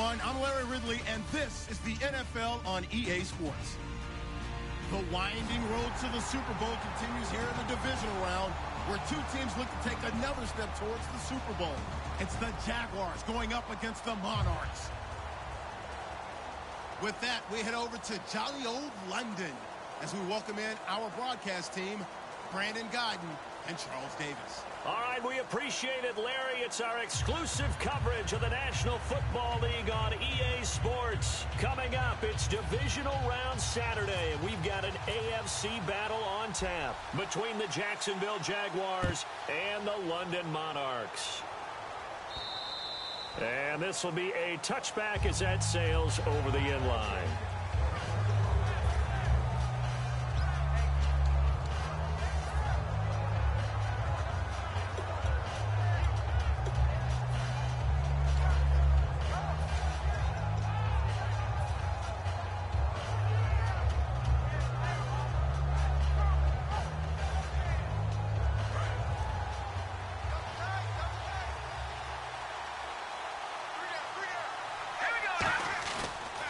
everyone. I'm Larry Ridley, and this is the NFL on EA Sports. The winding road to the Super Bowl continues here in the divisional round, where two teams look to take another step towards the Super Bowl. It's the Jaguars going up against the Monarchs. With that, we head over to jolly old London as we welcome in our broadcast team, Brandon Guyton and Charles Davis. All right, we appreciate it, Larry. It's our exclusive coverage of the National Football League on EA Sports. Coming up, it's Divisional Round Saturday, and we've got an AFC battle on tap between the Jacksonville Jaguars and the London Monarchs. And this will be a touchback as that sails over the end line.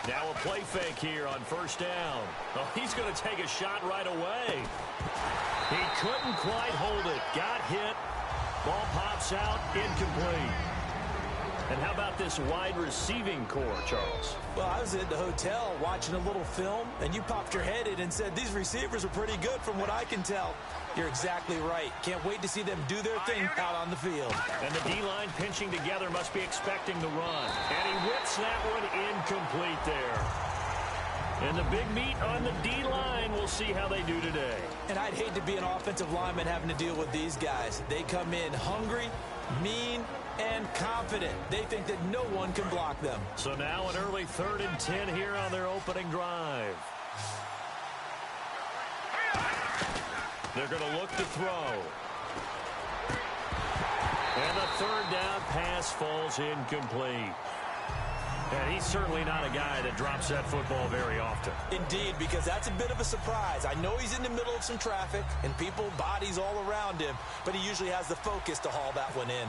Now a play fake here on first down. Oh, he's going to take a shot right away. He couldn't quite hold it. Got hit. Ball pops out. Incomplete. And how about this wide receiving core, Charles? Well, I was at the hotel watching a little film, and you popped your head in and said these receivers are pretty good from what I can tell. You're exactly right. Can't wait to see them do their thing out on the field. And the D-line pinching together must be expecting the run. And he whips that one incomplete there. And the big meat on the D-line, we'll see how they do today. And I'd hate to be an offensive lineman having to deal with these guys. They come in hungry, mean, and confident. They think that no one can block them. So now an early 3rd and 10 here on their opening drive. They're going to look to throw. And the 3rd down pass falls incomplete. And he's certainly not a guy that drops that football very often. Indeed, because that's a bit of a surprise. I know he's in the middle of some traffic and people, bodies all around him, but he usually has the focus to haul that one in.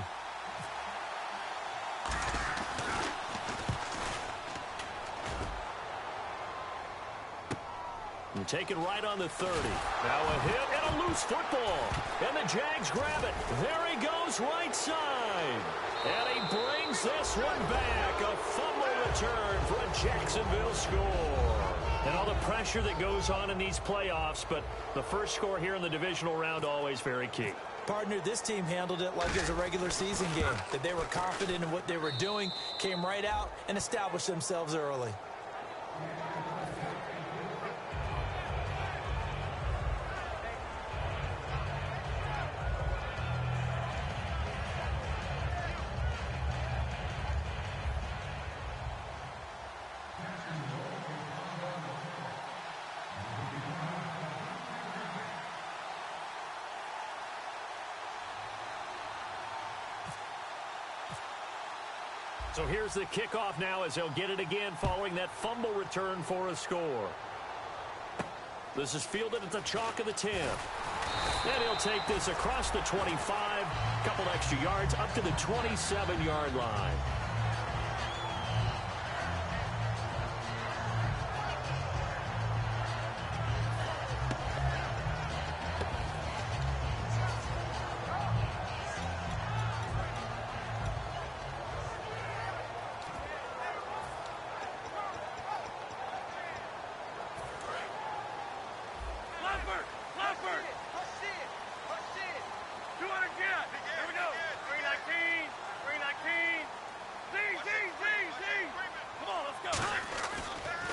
And take it right on the 30. Now a hit and a loose football. And the Jags grab it. There he goes, right side. And he brings this one back. A fumble return for a Jacksonville score. And all the pressure that goes on in these playoffs, but the first score here in the divisional round always very key. Partner, this team handled it like it was a regular season game. That they were confident in what they were doing, came right out and established themselves early. So here's the kickoff now as they'll get it again following that fumble return for a score. This is fielded at the chalk of the 10. And he'll take this across the 25, couple extra yards up to the 27-yard line.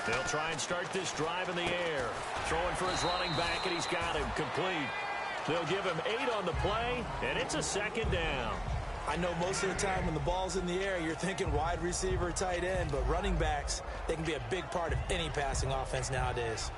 They'll try and start this drive in the air. Throwing for his running back, and he's got him complete. They'll give him 8 on the play, and it's a 2nd down. I know most of the time when the ball's in the air, you're thinking wide receiver, tight end, but running backs, they can be a big part of any passing offense nowadays.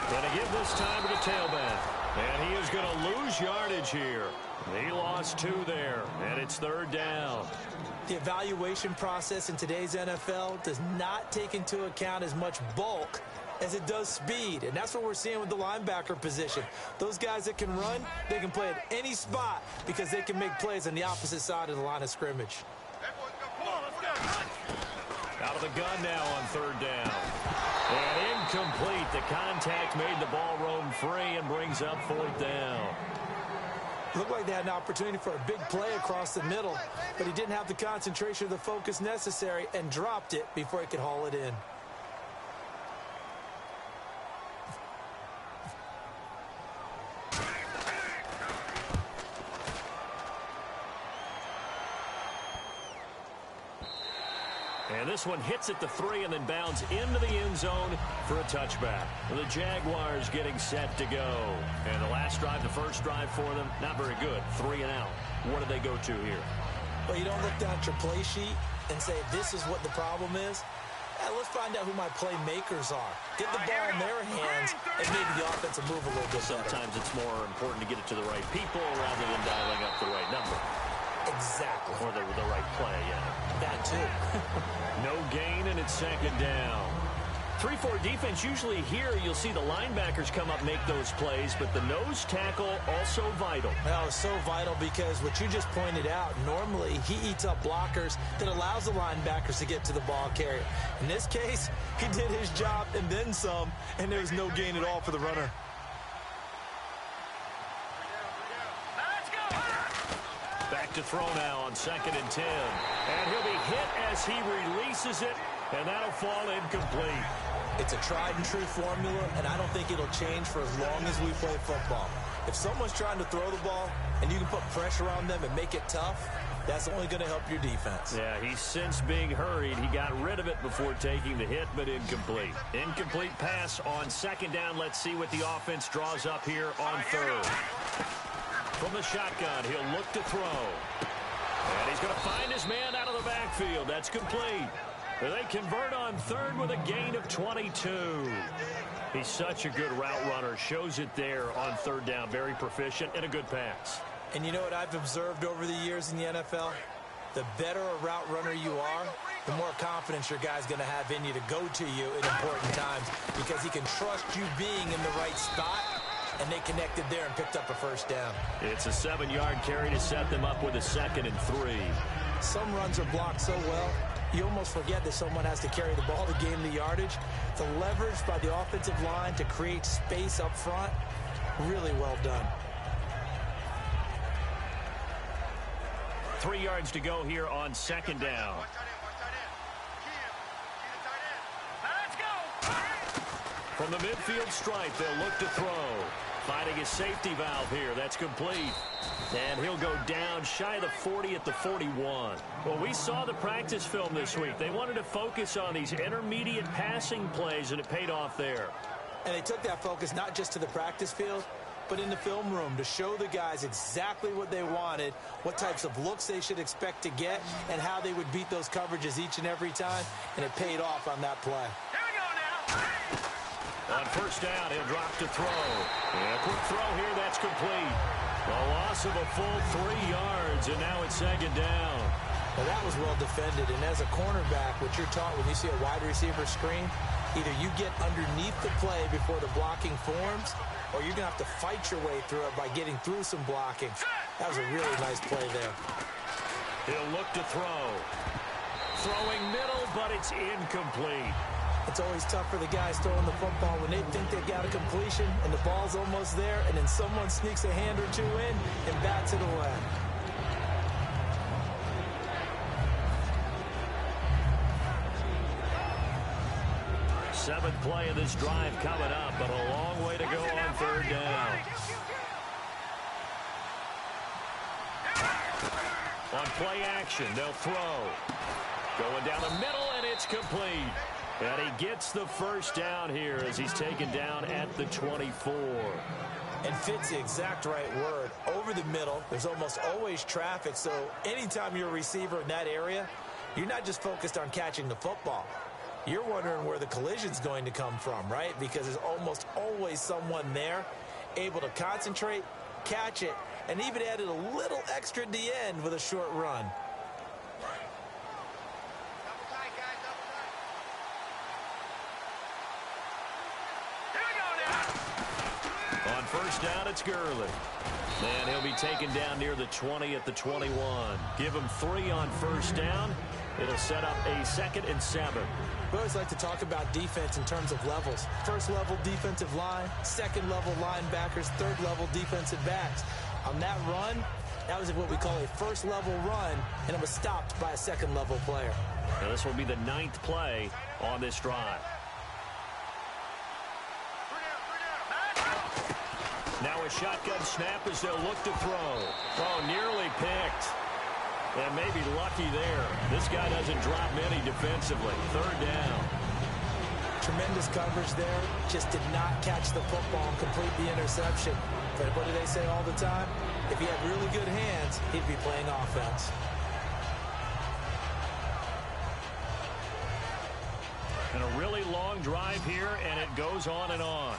Going to give this time to the tailback. And he is going to lose yardage here. He lost 2 there, and it's 3rd down. The evaluation process in today's NFL does not take into account as much bulk as it does speed, and that's what we're seeing with the linebacker position. Those guys that can run, they can play at any spot because they can make plays on the opposite side of the line of scrimmage. Out of the gun now on 3rd down. And incomplete. The contact made the ball roam free and brings up 4th down. Looked like they had an opportunity for a big play across the middle, but he didn't have the concentration or the focus necessary and dropped it before he could haul it in. And this one hits at the 3 and then bounds into the end zone for a touchback. The Jaguars getting set to go. And the last drive, the first drive for them, not very good. 3 and out. What do they go to here? Well, you don't look down at your play sheet and say, this is what the problem is. Let's find out who my playmakers are. Get the ball in their hands and maybe the offense will move a little bit better. Sometimes it's more important to get it to the right people rather than dialing up the right number. Exactly. Or the right play, yeah. That too. No gain, and it's 2nd down. 3-4 defense, usually here you'll see the linebackers come up, make those plays, but the nose tackle also vital. Well, it's so vital because what you just pointed out, normally he eats up blockers that allows the linebackers to get to the ball carrier. In this case, he did his job and then some, and there was no gain at all for the runner. Back to throw now on 2nd and 10. And he'll be hit as he releases it, and that'll fall incomplete. It's a tried-and-true formula, and I don't think it'll change for as long as we play football. If someone's trying to throw the ball and you can put pressure on them and make it tough, that's only going to help your defense. Yeah, he's since being hurried. He got rid of it before taking the hit, but incomplete. Incomplete pass on 2nd down. Let's see what the offense draws up here on 3rd. From the shotgun, he'll look to throw. And he's going to find his man out of the backfield. That's complete. They convert on 3rd with a gain of 22. He's such a good route runner. Shows it there on 3rd down. Very proficient and a good pass. And you know what I've observed over the years in the NFL? The better a route runner you are, the more confidence your guy's going to have in you to go to you in important times because he can trust you being in the right spot. And they connected there and picked up a 1st down. It's a 7-yard carry to set them up with a 2nd and 3. Some runs are blocked so well, you almost forget that someone has to carry the ball to gain the yardage. The leverage by the offensive line to create space up front, really well done. 3 yards to go here on 2nd down. From the midfield stripe, they'll look to throw. Finding a safety valve here. That's complete. And he'll go down shy of the 40 at the 41. Well, we saw the practice film this week. They wanted to focus on these intermediate passing plays, and it paid off there. And they took that focus not just to the practice field, but in the film room to show the guys exactly what they wanted, what types of looks they should expect to get, and how they would beat those coverages each and every time. And it paid off on that play. On 1st down, he'll drop to throw. And a quick throw here, that's complete. A loss of a full 3 yards, and now it's 2nd down. Well, that was well defended, and as a cornerback, what you're taught when you see a wide receiver screen, either you get underneath the play before the blocking forms, or you're going to have to fight your way through it by getting through some blocking. That was a really nice play there. He'll look to throw. Throwing middle, but it's incomplete. It's always tough for the guys throwing the football when they think they've got a completion and the ball's almost there, and then someone sneaks a hand or two in and bats it away. Seventh play of this drive coming up, but a long way to go on 3rd down. On play action, they'll throw. Going down the middle, and it's complete. And he gets the 1st down here as he's taken down at the 24. And fit's the exact right word. Over the middle, there's almost always traffic, so anytime you're a receiver in that area, you're not just focused on catching the football. You're wondering where the collision's going to come from, right? Because there's almost always someone there able to concentrate, catch it, and even added a little extra at the end with a short run. On first down, it's Gurley. And he'll be taken down near the 20 at the 21. Give him 3 on first down. It'll set up a 2nd and 7. We always like to talk about defense in terms of levels. First level defensive line, second level linebackers, third level defensive backs. On that run, that was what we call a first level run, and it was stopped by a second level player. Now this will be the 9th play on this drive. Now a shotgun snap as they'll look to throw. Oh, nearly picked. And maybe lucky there. This guy doesn't drop many defensively. 3rd down. Tremendous coverage there. Just did not catch the football and complete the interception. But what do they say all the time? If he had really good hands, he'd be playing offense. And a really long drive here, and it goes on and on.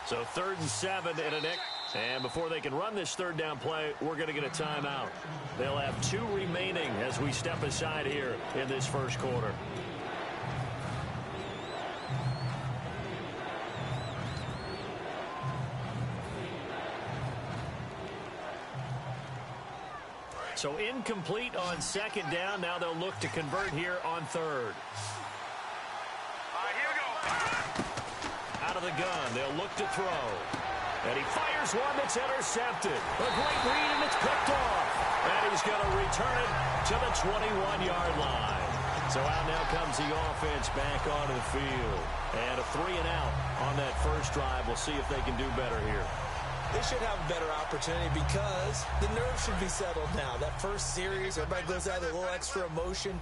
So 3rd and 7 and a nick. And before they can run this 3rd down play, we're going to get a timeout. They'll have 2 remaining as we step aside here in this first quarter. So incomplete on 2nd down. Now they'll look to convert here on 3rd. Out of the gun, they'll look to throw. And he fires one that's intercepted. A great read, and it's picked off. And he's going to return it to the 21-yard line. So out now comes the offense back onto the field. And a 3-and-out on that first drive. We'll see if they can do better here. They should have a better opportunity because the nerves should be settled now. That first series, everybody goes out with a little extra emotion.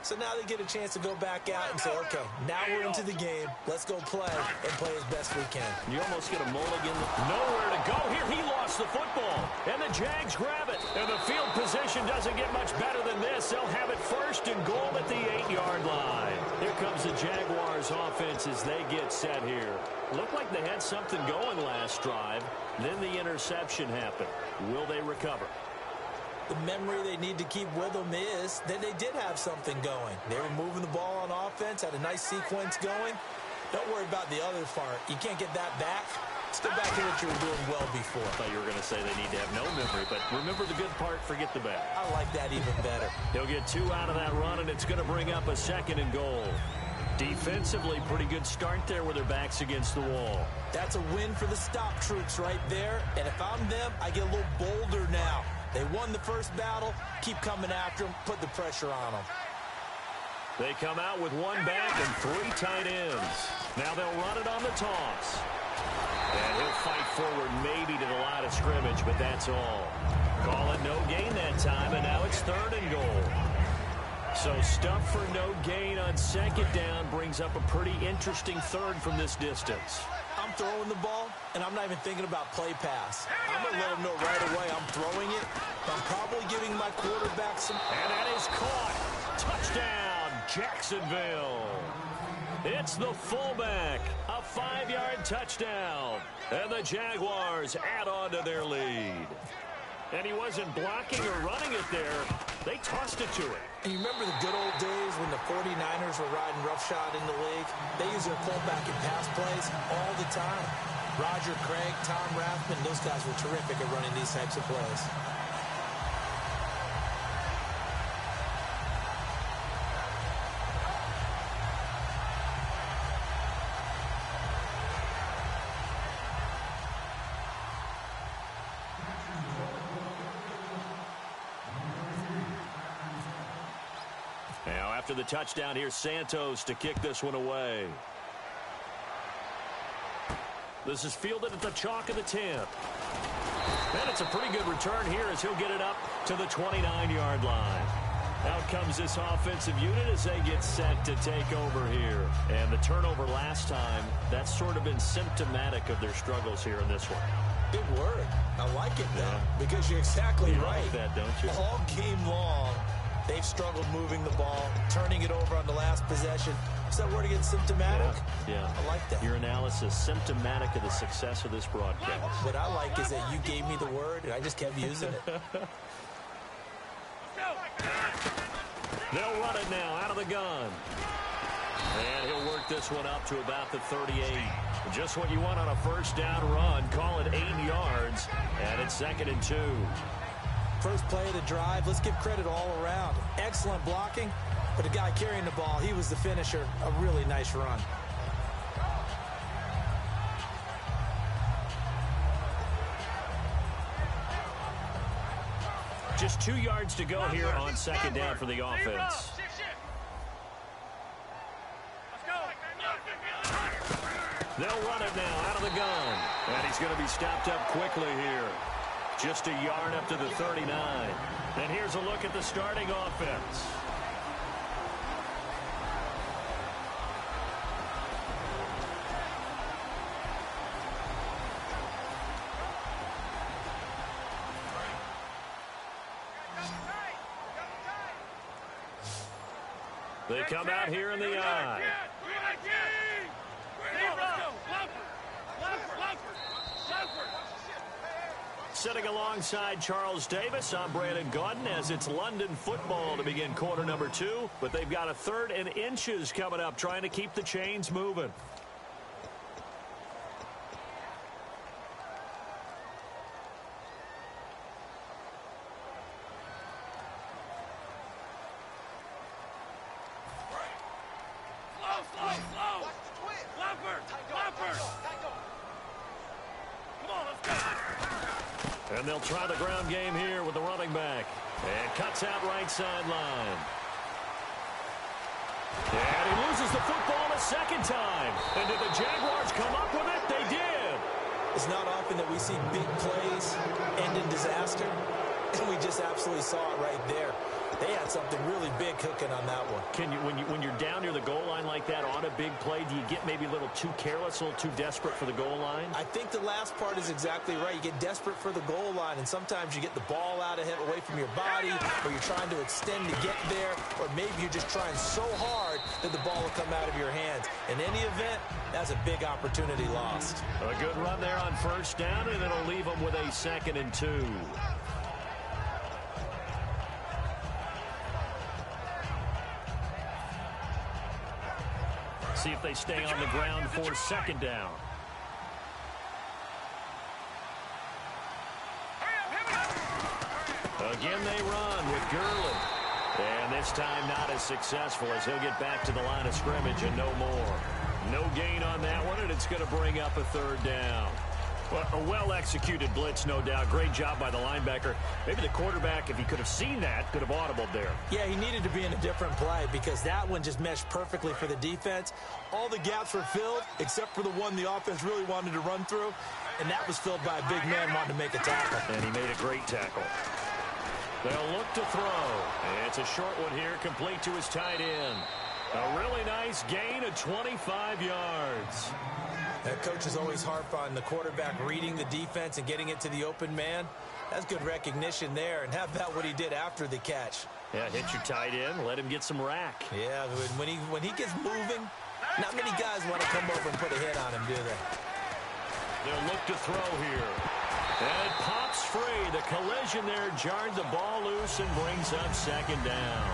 So now they get a chance to go back out and say, okay, now we're into the game. Let's go play and play as best we can. You almost get a mulligan. Nowhere to go here. He lost the football. And the Jags grab it. And the field position doesn't get much better than this. They'll have it 1st and goal at the 8-yard line. Here comes the Jaguars offense as they get set here. Looked like they had something going last drive. Then the interception happened. Will they recover? The memory they need to keep with them is that they did have something going. They were moving the ball on offense, had a nice sequence going. Don't worry about the other part. You can't get that back. Let's go back to what you were doing well before. I thought you were going to say they need to have no memory, but remember the good part, forget the bad. I like that even better. He'll get 2 out of that run, and it's going to bring up a 2nd and goal. Defensively, pretty good start there with their backs against the wall. That's a win for the stop troops right there. And if I'm them, I get a little bolder now. They won the first battle. Keep coming after them. Put the pressure on them. They come out with 1 back and 3 tight ends. Now they'll run it on the toss. And he'll fight forward maybe to the line of scrimmage, but that's all. Call it no gain that time, and now it's 3rd and goal. So stuff for no gain on 2nd down brings up a pretty interesting 3rd from this distance. I'm throwing the ball, and I'm not even thinking about play pass. I'm going to let them know right away I'm throwing it. I'm probably giving my quarterback some... And that is caught. Touchdown, Jacksonville. It's the fullback. A 5-yard touchdown. And the Jaguars add on to their lead. And he wasn't blocking or running it there. They tossed it to him. And you remember the good old days when the 49ers were riding roughshod in the league? They use their fullback in pass plays all the time. Roger Craig, Tom Rathman, those guys were terrific at running these types of plays. Now, after the touchdown, here's Santos to kick this one away. This is fielded at the chalk of the 10. And it's a pretty good return here as he'll get it up to the 29-yard line. Out comes this offensive unit as they get set to take over here. And the turnover last time, that's sort of been symptomatic of their struggles here in this one. Good word. I like it, though, because you're exactly right. Like that, don't you? All game long, They've struggled moving the ball, turning it over on the last possession. Is that word again, symptomatic? Yeah. I like that. Your analysis, symptomatic of the success of this broadcast. What I like is that you gave me the word, and I just kept using it. They'll run it now out of the gun. And he'll work this one up to about the 38. Just what you want on a first down run. Call it 8 yards, and it's 2nd and 2. First play of the drive, let's give credit all around. Excellent blocking, but the guy carrying the ball, he was the finisher. A really nice run. Just 2 yards to go here on 2nd down for the offense. They'll run it now out of the gun. And he's going to be stopped up quickly here. Just a yard up to the 39. And here's a look at the starting offense. They come out here in the I. Sitting alongside Charles Davis, I'm Brandon Gaudin as it's London football to begin quarter number 2. But they've got a 3rd and inches coming up, trying to keep the chains moving. And they'll try the ground game here with the running back. And cuts out right sideline. And he loses the football a second time. And did the Jaguars come up with it? They did. It's not often that we see big plays end in disaster. And we just absolutely saw it right there. They had something really big cooking on that one. Can you, when you're down near the goal line like that on a big play, do you get maybe a little too careless, a little too desperate for the goal line? I think the last part is exactly right. You get desperate for the goal line, and sometimes you get the ball out of it, away from your body, or you're trying to extend to get there, or maybe you're just trying so hard that the ball will come out of your hands. In any event, that's a big opportunity lost. A good run there on first down, and it'll leave them with a 2nd and 2. See if they stay on the ground for 2nd down. Again they run with Gurley. And this time not as successful as he'll get back to the line of scrimmage and no more. No gain on that one, and it's going to bring up a 3rd down. Well, a well-executed blitz, no doubt. Great job by the linebacker. Maybe the quarterback, if he could have seen that, could have audibled there. Yeah, he needed to be in a different play because that one just meshed perfectly for the defense. All the gaps were filled except for the one the offense really wanted to run through, and that was filled by a big man wanting to make a tackle. And he made a great tackle. They'll look to throw. And it's a short one here, complete to his tight end. A really nice gain of 25 yards. Coaches always harp on the quarterback reading the defense and getting it to the open man. That's good recognition there. And how about what he did after the catch? Yeah, hit your tight end, let him get some rack. Yeah, when he gets moving, not many guys want to come over and put a hit on him, do they? They'll look to throw here. And it pops free. The collision there jarred the ball loose and brings up 2nd down.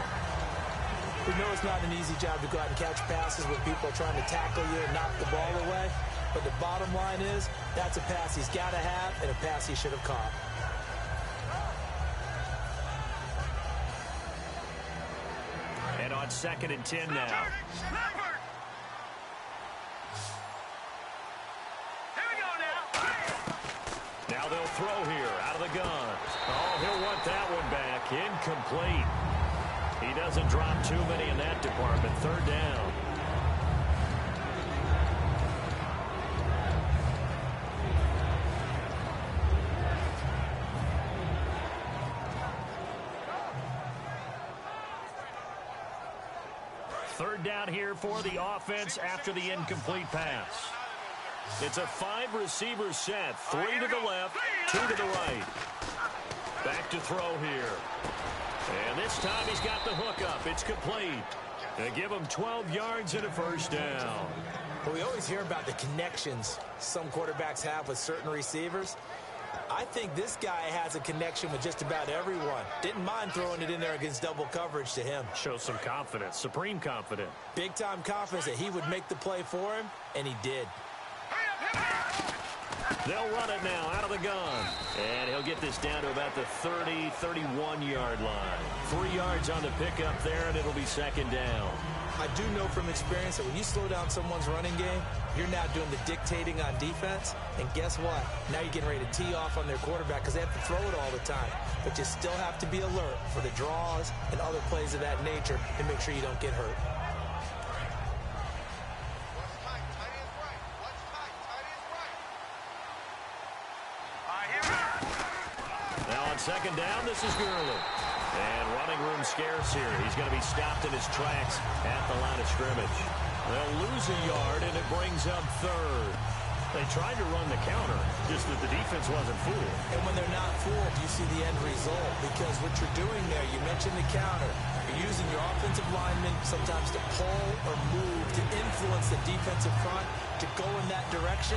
We know it's not an easy job to go out and catch passes when people are trying to tackle you and knock the ball away. But the bottom line is, that's a pass he's got to have and a pass he should have caught. And on 2nd and 10 now. Now they'll throw here out of the gun. Oh, he'll want that one back. Incomplete. He doesn't drop too many in that department. 3rd down. Third down here for the offense after the incomplete pass. It's a 5-receiver set. 3 to the left, 2 to the right. Back to throw here. And this time he's got the hook up. It's complete. They give him 12 yards and a first down. Well, we always hear about the connections some quarterbacks have with certain receivers. I think this guy has a connection with just about everyone. Didn't mind throwing it in there against double coverage to him. Shows some confidence, supreme confidence. Big-time confidence that he would make the play for him, and he did. They'll run it now out of the gun. And he'll get this down to about the 30, 31-yard line. 3 yards on the pickup there, and it'll be second down. I do know from experience that when you slow down someone's running game, you're now doing the dictating on defense. And guess what? Now you're getting ready to tee off on their quarterback because they have to throw it all the time. But you still have to be alert for the draws and other plays of that nature to make sure you don't get hurt. Now on second down, this is Gurley. And running room scarce here. He's going to be stopped in his tracks at the line of scrimmage. They'll lose a yard, and it brings up third. They tried to run the counter, just that the defense wasn't fooled. And when they're not fooled, you see the end result. Because what you're doing there, you mentioned the counter. You're using your offensive linemen sometimes to pull or move, to influence the defensive front, to go in that direction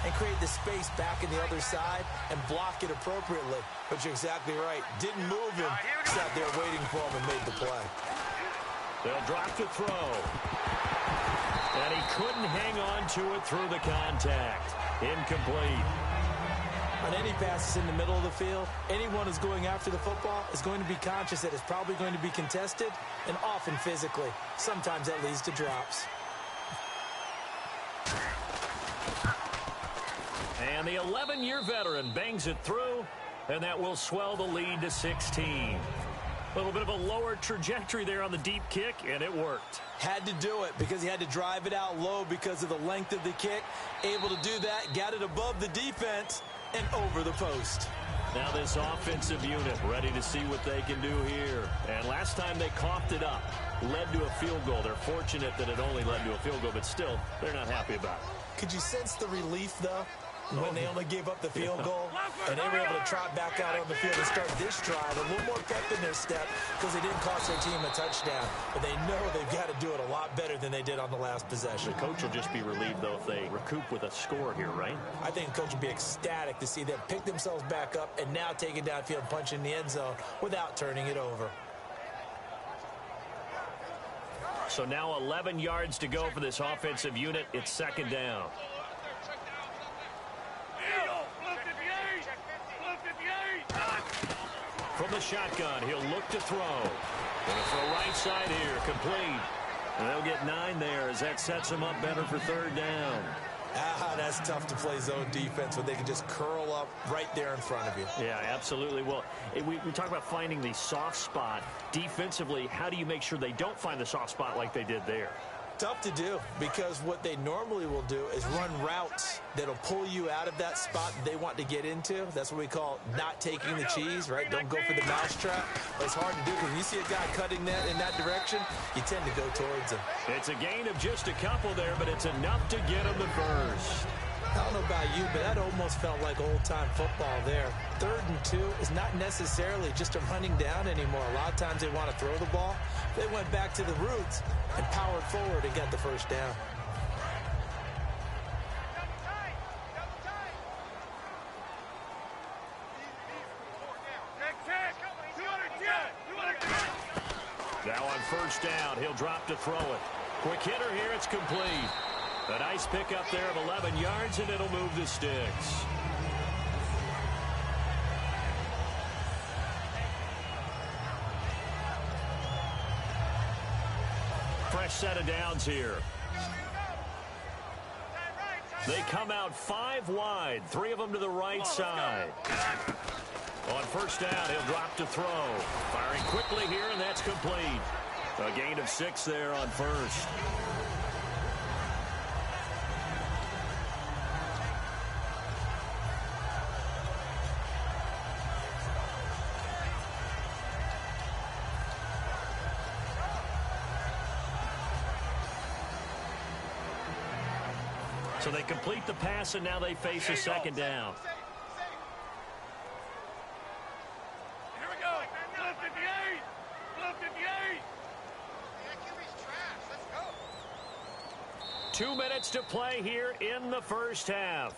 and create the space back in the other side and block it appropriately. But you're exactly right. Didn't move him. Sat there waiting for him and made the play. They'll drop to throw. And he couldn't hang on to it through the contact. Incomplete. On any passes in the middle of the field, anyone who's going after the football is going to be conscious that it's probably going to be contested, and often physically. Sometimes that leads to drops. And the 11-year veteran bangs it through, and that will swell the lead to 16. A little bit of a lower trajectory there on the deep kick, and it worked. Had to do it because he had to drive it out low because of the length of the kick. Able to do that, got it above the defense and over the post. Now this offensive unit ready to see what they can do here. And last time they coughed it up, led to a field goal. They're fortunate that it only led to a field goal, but still, they're not happy about it. Could you sense the relief, though? When they only gave up the field goal, and they were able to trot back out on the field and start this drive, a little more pep in their step because they didn't cost their team a touchdown. But they know they've got to do it a lot better than they did on the last possession. The coach will just be relieved, though, if they recoup with a score here, right? I think the coach will be ecstatic to see them pick themselves back up and now take it downfield and punch in the end zone without turning it over. So now 11 yards to go for this offensive unit. It's second down. From the shotgun, he'll look to throw. Going to throw right side here, complete. And they'll get 9 there as that sets them up better for third down. That's tough to play zone defense when they can just curl up right there in front of you. Yeah, absolutely. Well, we talk about finding the soft spot. Defensively, how do you make sure they don't find the soft spot like they did there? Tough to do because what they normally will do is run routes that'll pull you out of that spot they want to get into. That's what we call not taking the cheese, right? Don't go for the mousetrap. But it's hard to do because when you see a guy cutting that in that direction, you tend to go towards him. It's a gain of just a couple there, but it's enough to get him the first. I don't know about you, but that almost felt like old-time football there. 3rd and 2 is not necessarily just a running down anymore. A lot of times they want to throw the ball. They went back to the roots and powered forward and got the first down. Now on first down, he'll drop to throw it. Quick hitter here, it's complete. A nice pickup there of 11 yards, and it'll move the sticks. Fresh set of downs here. They come out 5 wide, 3 of them to the right side. On first down, he'll drop to throw. Firing quickly here, and that's complete. A gain of 6 there on first. So they complete the pass, and now they face a second down. Here we go. 58. 2 minutes to play here in the first half.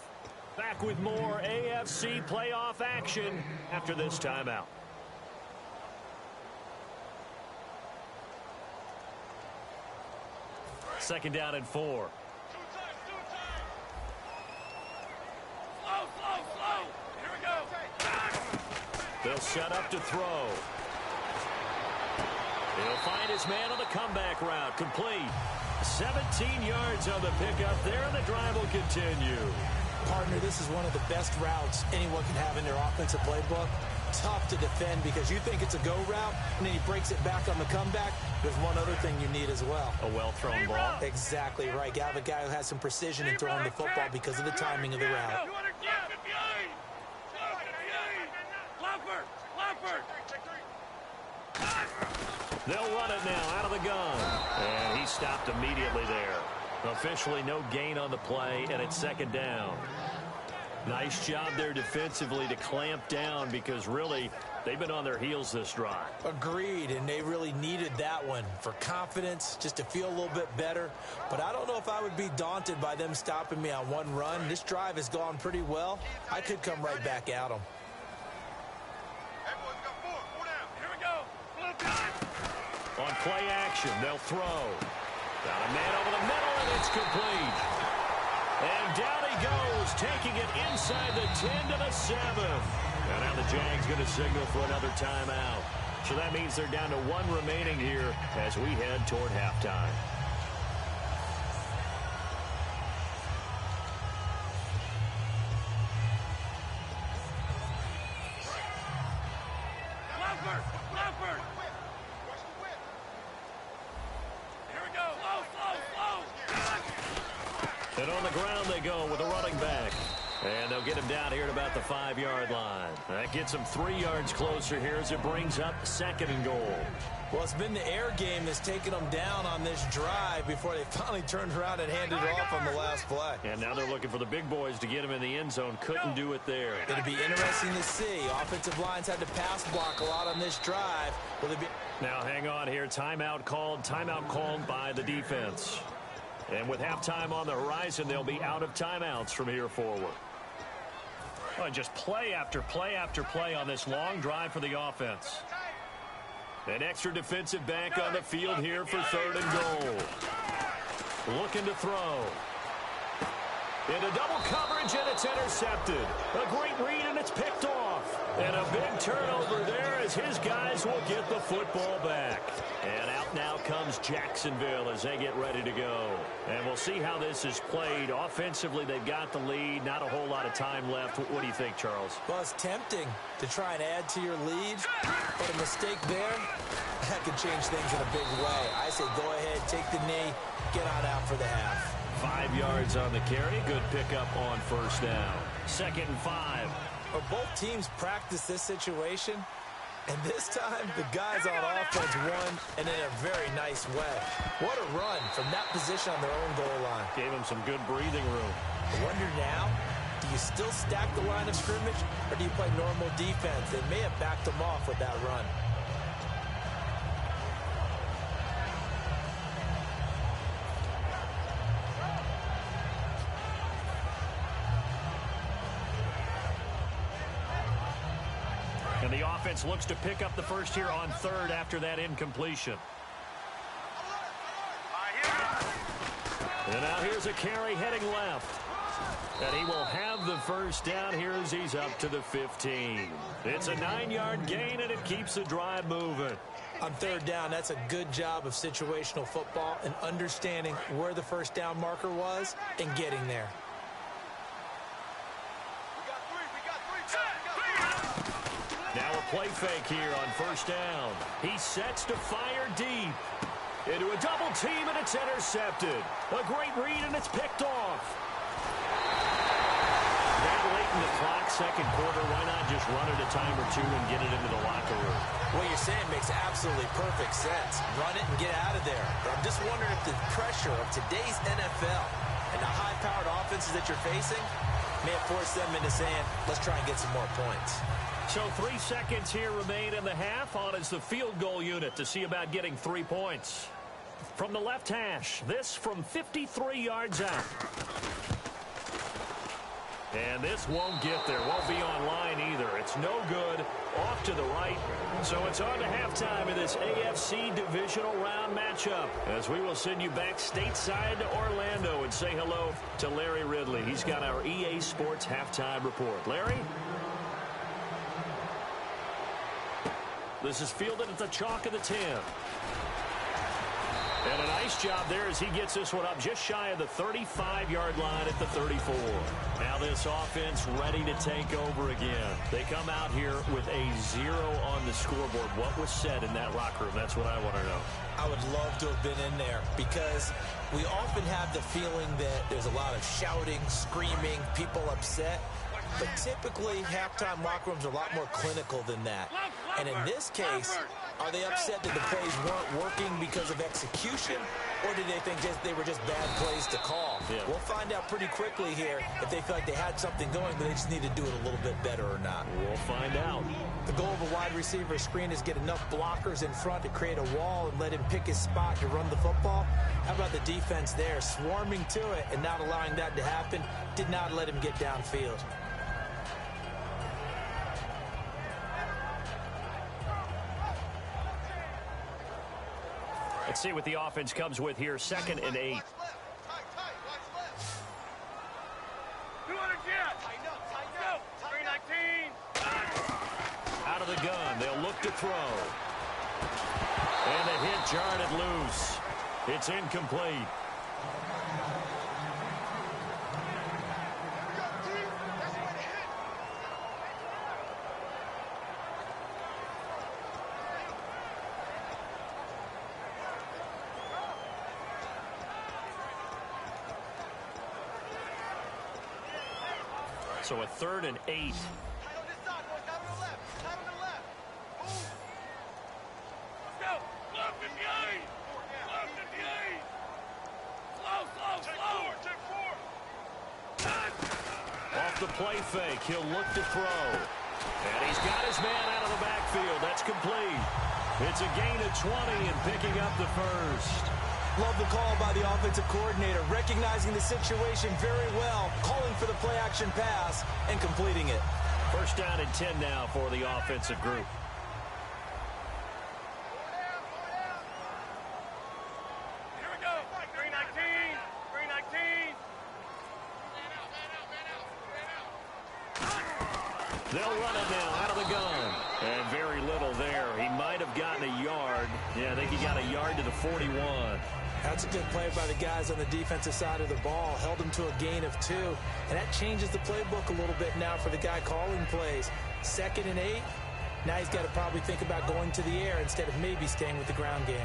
Back with more AFC playoff action after this timeout. Second down and 4. Here we go. They'll set up to throw. He'll find his man on the comeback route. Complete. 17 yards on the pickup there, and the drive will continue. Partner, this is one of the best routes anyone can have in their offensive playbook. Tough to defend because you think it's a go route, and then he breaks it back on the comeback. There's one other thing you need as well. A well-thrown ball. Exactly right. You have a guy who has some precision in throwing the football because of the timing of the route. They'll run it now out of the gun. And he stopped immediately there. Officially no gain on the play, and it's second down. Nice job there defensively to clamp down because really they've been on their heels this drive. Agreed, and they really needed that one for confidence, just to feel a little bit better. But I don't know if I would be daunted by them stopping me on one run. This drive has gone pretty well. I could come right back at them. On play action, they'll throw. Got a man over the middle, and it's complete. And down he goes, taking it inside the 10 to the 7. And now the Jags going to signal for another timeout. So that means they're down to 1 remaining here as we head toward halftime. And on the ground they go with a running back. And they'll get him down here at about the 5-yard line. That gets him 3 yards closer here as it brings up second and goal. Well, it's been the air game that's taken them down on this drive before they finally turned around and handed it off on the last play. And now they're looking for the big boys to get him in the end zone. Couldn't do it there. It'll be interesting to see. Offensive lines had to pass block a lot on this drive. Will it be... Now hang on here. Timeout called by the defense. And with halftime on the horizon, they'll be out of timeouts from here forward. Oh, and just play after play after play on this long drive for the offense. An extra defensive back on the field here for third and goal. Looking to throw. Into double coverage, and it's intercepted. A great read, and it's picked off. And a big turnover there as his guys will get the football back. And out now comes Jacksonville as they get ready to go. And we'll see how this is played. Offensively, they've got the lead. Not a whole lot of time left. What do you think, Charles? Well, it's tempting to try and add to your lead, but a mistake there, that could change things in a big way. I say go ahead, take the knee, get on out for the half. 5 yards on the carry. Good pickup on first down. 2nd and 5. Well, both teams practice this situation, and this time the guys on offense won, and in a very nice way. What a run from that position on their own goal line. Gave them some good breathing room. I wonder now, do you still stack the line of scrimmage, or do you play normal defense? They may have backed them off with that run. And the offense looks to pick up the first here on third after that incompletion. And now here's a carry heading left. And he will have the first down here as he's up to the 15. It's a 9-yard gain, and it keeps the drive moving. On third down, that's a good job of situational football and understanding where the first down marker was and getting there. Now a play fake here on first down. He sets to fire deep. Into a double team, and it's intercepted. A great read, and it's picked off. That late in the clock, second quarter, why not just run it a time or two and get it into the locker room? What you're saying makes absolutely perfect sense. Run it and get out of there. But I'm just wondering if the pressure of today's NFL and the high-powered offenses that you're facing may have forced them into saying, let's try and get some more points. So 3 seconds here remain in the half. On is the field goal unit to see about getting 3 points. From the left hash, this from 53 yards out. And this won't get there. Won't be online either. It's no good. Off to the right. So it's on to halftime in this AFC divisional round matchup, as we will send you back stateside to Orlando and say hello to Larry Ridley. He's got our EA Sports halftime report. Larry? This is fielded at the chalk of the 10. And a nice job there as he gets this one up just shy of the 35-yard line at the 34. Now this offense ready to take over again. They come out here with a 0 on the scoreboard. What was said in that locker room? That's what I want to know. I would love to have been in there, because we often have the feeling that there's a lot of shouting, screaming, people upset. But typically, halftime locker rooms are a lot more clinical than that. And in this case, are they upset that the plays weren't working because of execution, or did they think they were just bad plays to call? Yeah. We'll find out pretty quickly here if they feel like they had something going, but they just need to do it a little bit better or not. We'll find out. The goal of a wide receiver screen is get enough blockers in front to create a wall and let him pick his spot to run the football. How about the defense there, swarming to it and not allowing that to happen? Did not let him get downfield. Let's see what the offense comes with here. 2nd and 8. Do it again. Go. 319. Out of the gun. They'll look to throw. And the hit jarred it loose. It's incomplete. So a 3rd and 8. Off the play fake, he'll look to throw. And he's got his man out of the backfield. That's complete. It's a gain of 20 and picking up the first. Love the call by the offensive coordinator, recognizing the situation very well, calling for the play-action pass and completing it. 1st down and 10 now for the offensive group. Here we go. 319. 319. They'll run it now out of the gun. And very little there. He might have gotten a yard. Yeah, I think he got a yard to the 41. That's a good play by the guys on the defensive side of the ball. Held him to a gain of 2. And that changes the playbook a little bit now for the guy calling plays. 2nd and 8. Now he's got to probably think about going to the air instead of maybe staying with the ground game.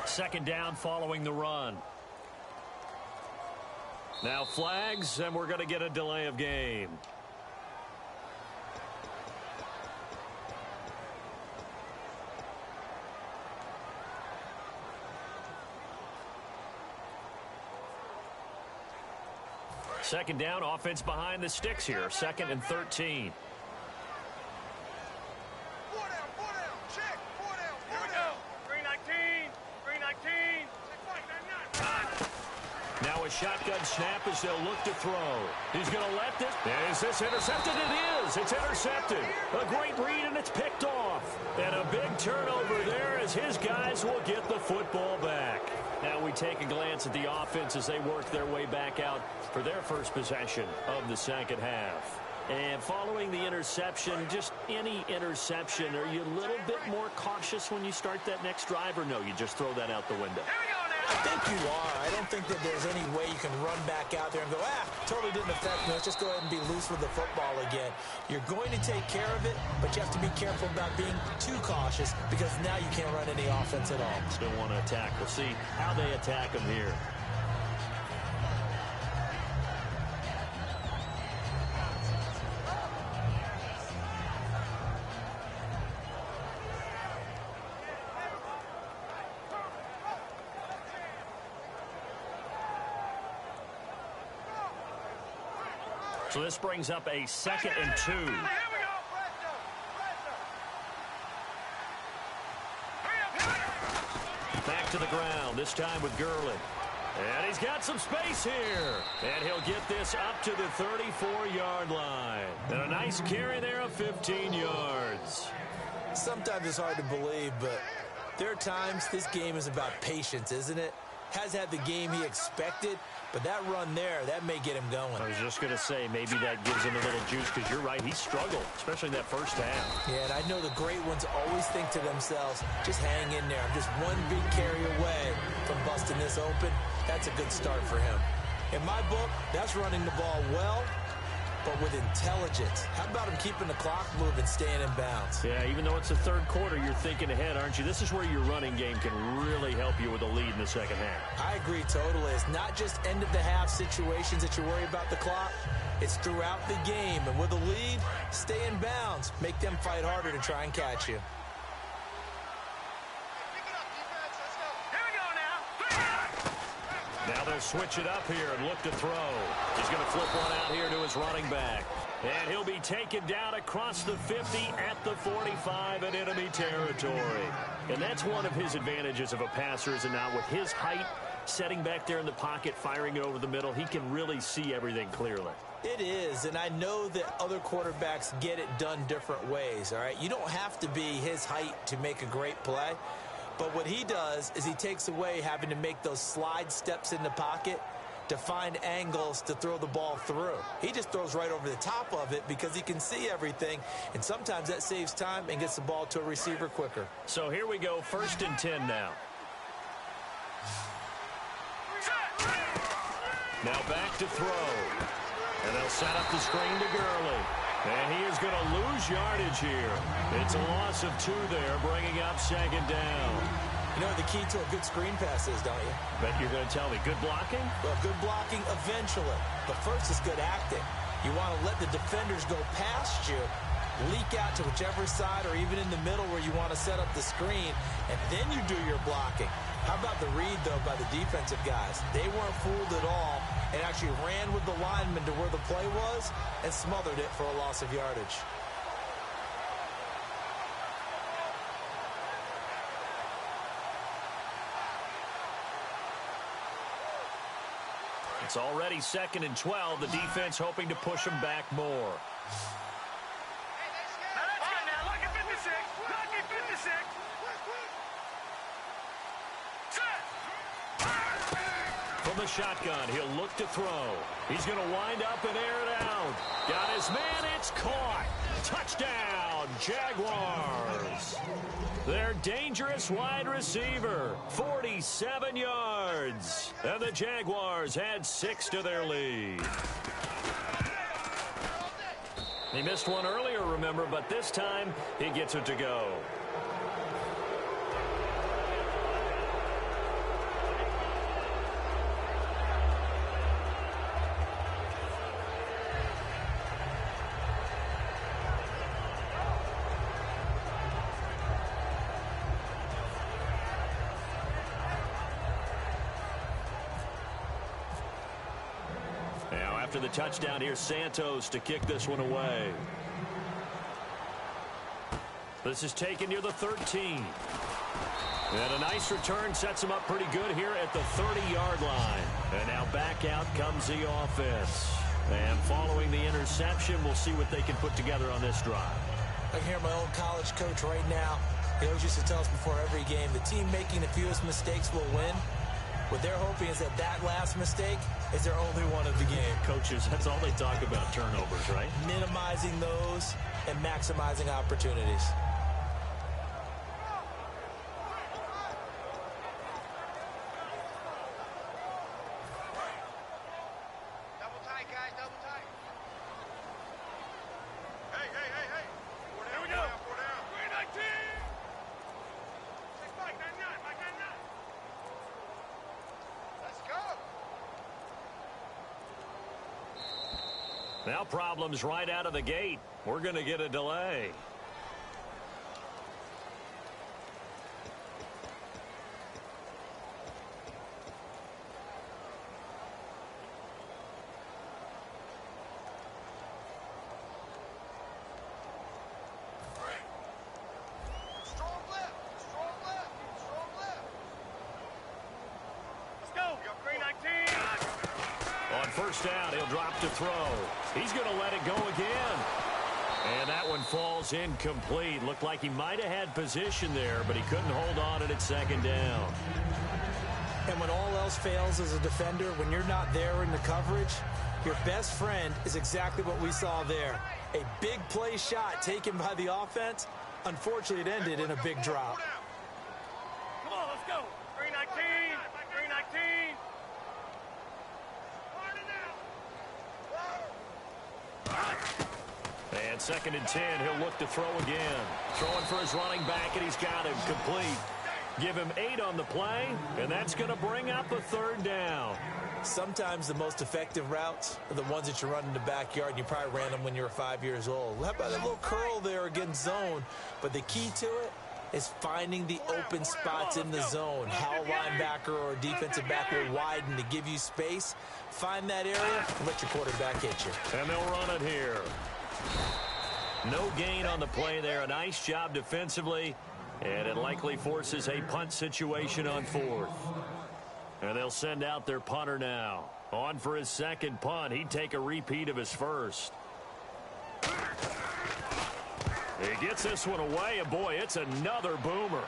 Second down following the run. Now flags, and we're going to get a delay of game. Second down, offense behind the sticks here. 2nd and 13. Now a shotgun snap as they'll look to throw. He's going to let this. Is this intercepted? It is. It's intercepted. A great read, and it's picked off. And a big turnover there as his guys will get the football back. Now we take a glance at the offense as they work their way back out for their first possession of the second half. And following the interception, just any interception, are you a little bit more cautious when you start that next drive, or no, you just throw that out the window? I think you are. I don't think that there's any way you can run back out there and go, totally didn't affect me. Let's just go ahead and be loose with the football again. You're going to take care of it, but you have to be careful about being too cautious, because now you can't run any offense at all. Still want to attack. We'll see how they attack them here. So this brings up a 2nd and 2. Here we go. Back to the ground, this time with Gurley. And he's got some space here. And he'll get this up to the 34-yard line. And a nice carry there of 15 yards. Sometimes it's hard to believe, but there are times this game is about patience, isn't it? Has had the game he expected, but that run there, that may get him going. I was just going to say, maybe that gives him a little juice, because you're right, he struggled, especially in that first half. Yeah, and I know the great ones always think to themselves, just hang in there. I'm just one big carry away from busting this open. That's a good start for him. In my book, that's running the ball well, but with intelligence. How about him keeping the clock moving, staying in bounds? Yeah, even though it's the third quarter, you're thinking ahead, aren't you? This is where your running game can really help you with a lead in the second half. I agree totally. It's not just end-of-the-half situations that you worry about the clock. It's throughout the game. And with a lead, stay in bounds. Make them fight harder to try and catch you. Now they'll switch it up here and look to throw. He's going to flip one out here to his running back. And he'll be taken down across the 50 at the 45 in enemy territory. And that's one of his advantages of a passer, is it not? With his height, setting back there in the pocket, firing it over the middle, he can really see everything clearly. It is, and I know that other quarterbacks get it done different ways, all right? You don't have to be his height to make a great play. But what he does is he takes away having to make those slide steps in the pocket to find angles to throw the ball through. He just throws right over the top of it because he can see everything, and sometimes that saves time and gets the ball to a receiver quicker. So here we go, 1st and 10 now. Now back to throw. And they'll set up the screen to Gurley. And he is going to lose yardage here. It's a loss of 2 there, bringing up 2nd down. You know what the key to a good screen pass is, don't you? Bet you're going to tell me. Good blocking? Well, good blocking eventually. But first is good acting. You want to let the defenders go past you, leak out to whichever side or even in the middle where you want to set up the screen, and then you do your blocking. How about the read, though, by the defensive guys? They weren't fooled at all and actually ran with the lineman to where the play was and smothered it for a loss of yardage. It's already 2nd and 12. The defense hoping to push them back more. From the shotgun, he'll look to throw. He's going to wind up and air it out. Got his man, it's caught. Touchdown, Jaguars. Their dangerous wide receiver, 47 yards. And the Jaguars add 6 to their lead. He missed one earlier, remember, but this time he gets it to go. After the touchdown, here's Santos to kick this one away. This is taken near the 13. And a nice return sets him up pretty good here at the 30-yard line. And now back out comes the offense. And following the interception, we'll see what they can put together on this drive. I can hear my old college coach right now. He always used to tell us before every game, the team making the fewest mistakes will win. What they're hoping is that that last mistake is their only one of the game. Coaches, that's all they talk about, turnovers, right? Minimizing those and maximizing opportunities. Double tight, guys, double tight. Hey. Here we go. 319. Mike 99. Let's go. Now problems right out of the gate. We're going to get a delay. first down. He'll drop to throw. He's going to let it go again. And that one falls incomplete. Looked like he might have had position there, but he couldn't hold on at second down. And when all else fails as a defender, when you're not there in the coverage, your best friend is exactly what we saw there. A big play shot taken by the offense. Unfortunately, it ended in a big drop. Come on, let's go. 319, 319. And 2nd and 10, he'll look to throw again. Throwing for his running back, and he's got him complete. Give him 8 on the play, and that's going to bring up a 3rd down. Sometimes the most effective routes are the ones that you run in the backyard, and you probably ran them when you were 5 years old. How about that little curl there against zone? But the key to it is finding the open spots in the zone. How a linebacker or a defensive back will widen to give you space. Find that area and let your quarterback hit you. And they'll run it here. No gain on the play there. A nice job defensively. And it likely forces a punt situation on 4th. And they'll send out their punter now. On for his 2nd punt. He'd take a repeat of his 1st. He gets this one away, and boy, it's another boomer.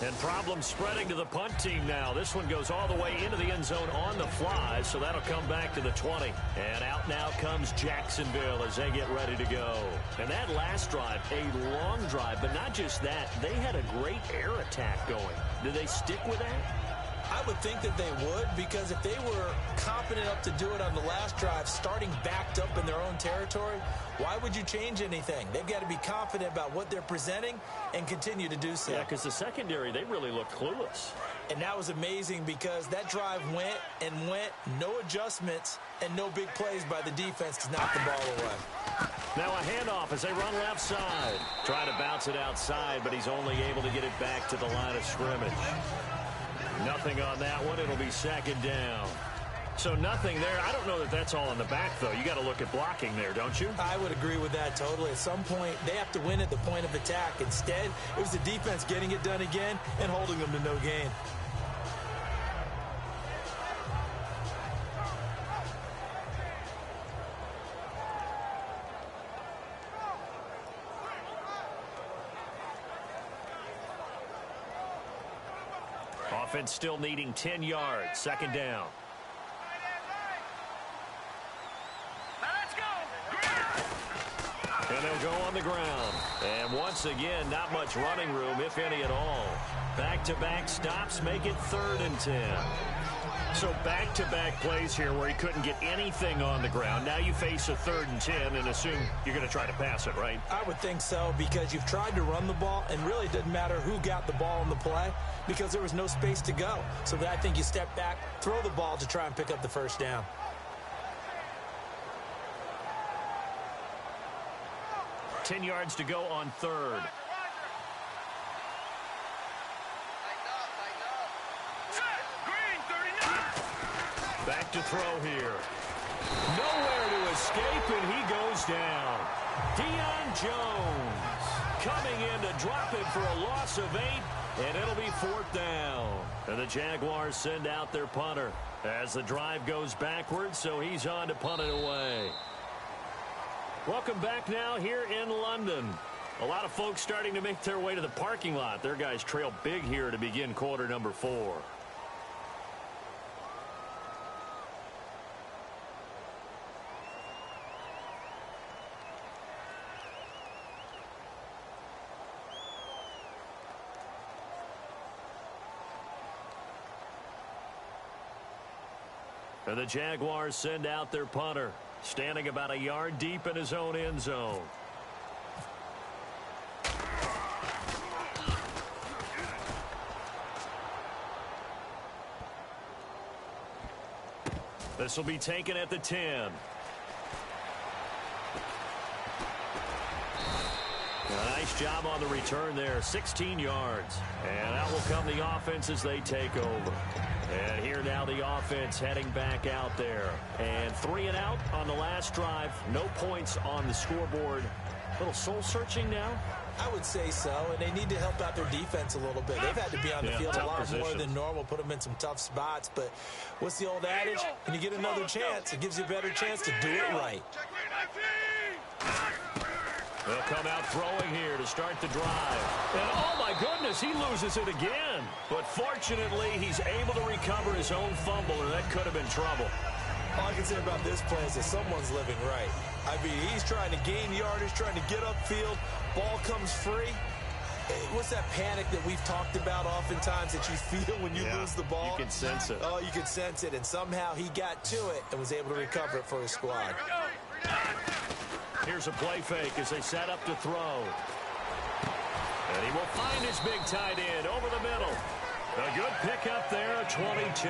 And problems spreading to the punt team now. This one goes all the way into the end zone on the fly, so that'll come back to the 20. And out now comes Jacksonville as they get ready to go. And that last drive, a long drive, but not just that. They had a great air attack going. Do they stick with that? I would think that they would, because if they were confident enough to do it on the last drive, starting backed up in their own territory, why would you change anything? They've got to be confident about what they're presenting and continue to do so. Yeah, because the secondary, they really look clueless. And that was amazing because that drive went and went, no adjustments, and no big plays by the defense to knock the ball away. Now a handoff as they run left side. Try to bounce it outside, but he's only able to get it back to the line of scrimmage. Nothing on that one. It'll be 2nd down. So nothing there. I don't know that that's all in the back, though. You got to look at blocking there, don't you? I would agree with that totally. At some point, they have to win at the point of attack. Instead, it was the defense getting it done again and holding them to no gain. Offense still needing 10 yards. 2nd down. And they'll go on the ground. And once again, not much running room, if any at all. Back-to-back stops make it 3rd and 10. So back-to-back plays here where he couldn't get anything on the ground. Now you face a 3rd and 10 and assume you're going to try to pass it, right? I would think so, because you've tried to run the ball, and really it didn't matter who got the ball in the play because there was no space to go. So I think you step back, throw the ball to try and pick up the 1st down. $10 yards to go on 3rd. Back to throw here. Nowhere to escape, and he goes down. Deion Jones coming in to drop it for a loss of 8, and it'll be 4th down. And the Jaguars send out their punter as the drive goes backwards, so he's on to punt it away. Welcome back now here in London. A lot of folks starting to make their way to the parking lot. Their guys trail big here to begin quarter number 4. And the Jaguars send out their punter, standing about a yard deep in his own end zone. This will be taken at the 10. A nice job on the return there, 16 yards. And out will come the offense as they take over. And here now the offense heading back out there. And 3 and out on the last drive. No points on the scoreboard. A little soul-searching now. I would say so, and they need to help out their defense a little bit. They've had to be on the field a lot more than normal, put them in some tough spots. But what's the old adage? When you get another chance, it gives you a better chance to do it right. They'll come out throwing here to start the drive. And, oh, my goodness, he loses it again. But fortunately, he's able to recover his own fumble, or that could have been trouble. All I can say about this play is that someone's living right. I mean, he's trying to gain yardage, trying to get upfield. Ball comes free. What's that panic that we've talked about oftentimes that you feel when you lose the ball? You can sense it. Oh, you can sense it. And somehow he got to it and was able to recover it for his squad. Here's a play fake as they set up to throw. And he will find his big tight end over the middle. A good pickup there, a 22.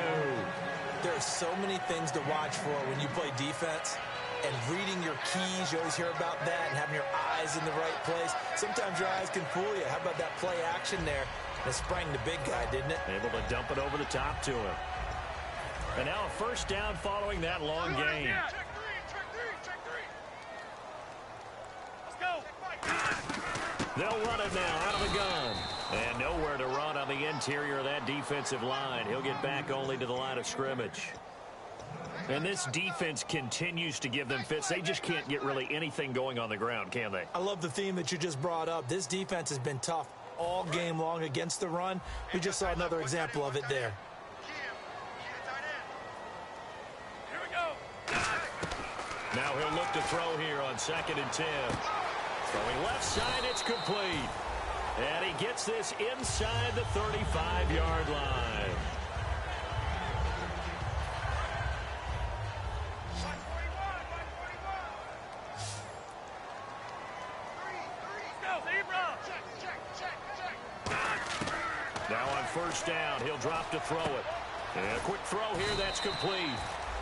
There are so many things to watch for when you play defense. And reading your keys, you always hear about that, and having your eyes in the right place. Sometimes your eyes can fool you. How about that play action there? And it sprang the big guy, didn't it? Able to dump it over the top to him. And now a first down following that long gain. Check three. Let's go. They'll run it now out of the gun. And nowhere to run on the interior of that defensive line. He'll get back only to the line of scrimmage. And this defense continues to give them fits. They just can't get really anything going on the ground, can they? I love the theme that you just brought up. This defense has been tough all game long against the run. We just saw another example of it there. Here we go. Now he'll look to throw here on 2nd and 10. Throwing left side, it's complete. And he gets this inside the 35-yard line. Now on first down, he'll drop to throw it. And a quick throw here, that's complete.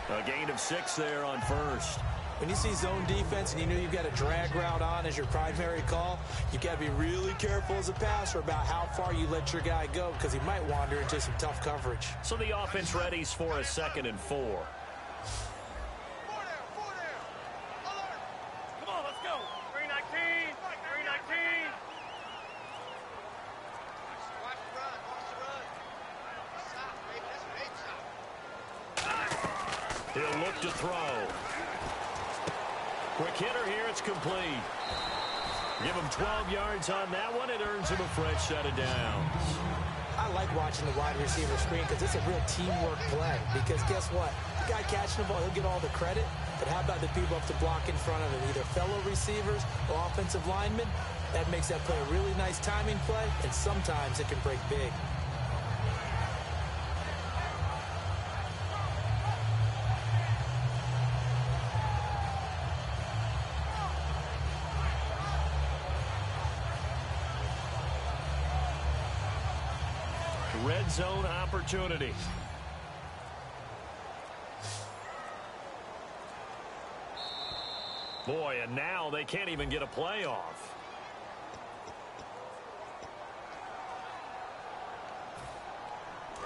A gain of 6 there on first. When you see zone defense and you know you've got a drag route on as your primary call, you've got to be really careful as a passer about how far you let your guy go because he might wander into some tough coverage. So the offense readies for a 2nd and 4. Come on, let's go. 319. He'll look to throw. Quick hitter here, it's complete. Give him 12 yards on that one. It earns him a fresh set of downs. I like watching the wide receiver screen because it's a real teamwork play. Because guess what? The guy catching the ball, he'll get all the credit. But how about the people up to block in front of him, either fellow receivers or offensive linemen? That makes that play a really nice timing play, and sometimes it can break big. Red zone opportunity. Boy, and now they can't even get a play off.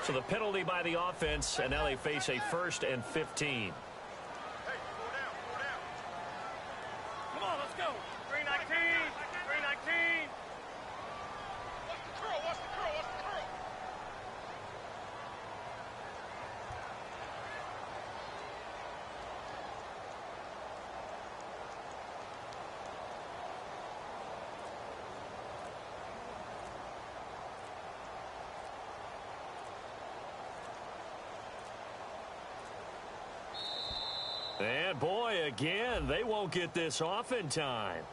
So the penalty by the offense, and now they face a 1st and 15. Hey, 4 down. Come on, let's go. 319. Watch the curl. And boy, again, they won't get this off in time.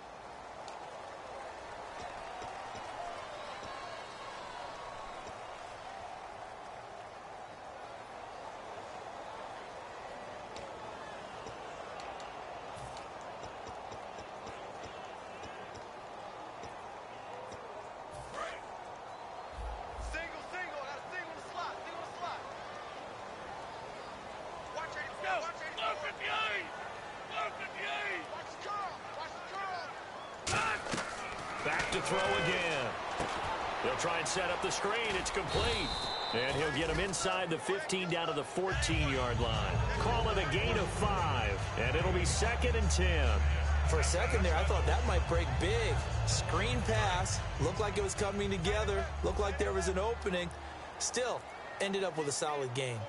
Back to throw again. They'll try and set up the screen. It's complete. And he'll get him inside the 15 down to the 14-yard line. Call it a gain of 5. And it'll be 2nd and 10. For a second there, I thought that might break big. Screen pass, looked like it was coming together, looked like there was an opening. Still, ended up with a solid gain.